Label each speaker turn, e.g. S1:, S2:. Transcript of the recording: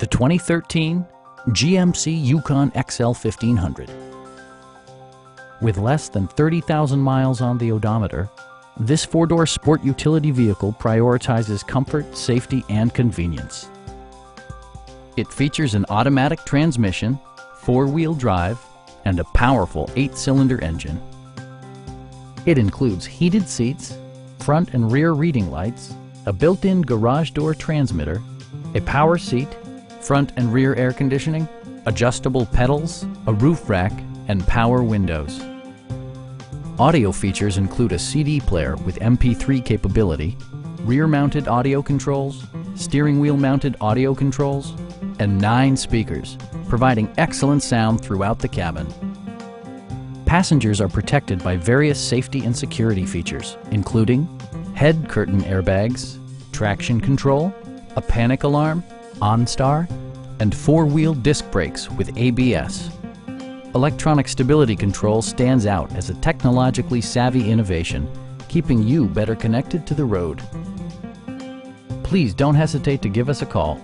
S1: the 2013 GMC Yukon XL 1500. With less than 30,000 miles on the odometer, this four-door sport utility vehicle prioritizes comfort, safety, and convenience. It features an automatic transmission, four-wheel drive, and a powerful 8-cylinder engine. It includes heated seats, front and rear reading lights, a built-in garage door transmitter, a power seat, front and rear air conditioning, adjustable pedals, a roof rack, and power windows. Audio features include a CD player with MP3 capability, rear-mounted audio controls, steering wheel-mounted audio controls, and 9 speakers, providing excellent sound throughout the cabin. Passengers are protected by various safety and security features, including head curtain airbags, traction control, a panic alarm, OnStar, and 4-wheel disc brakes with ABS. Electronic stability control stands out as a technologically savvy innovation, keeping you better connected to the road. Please don't hesitate to give us a call.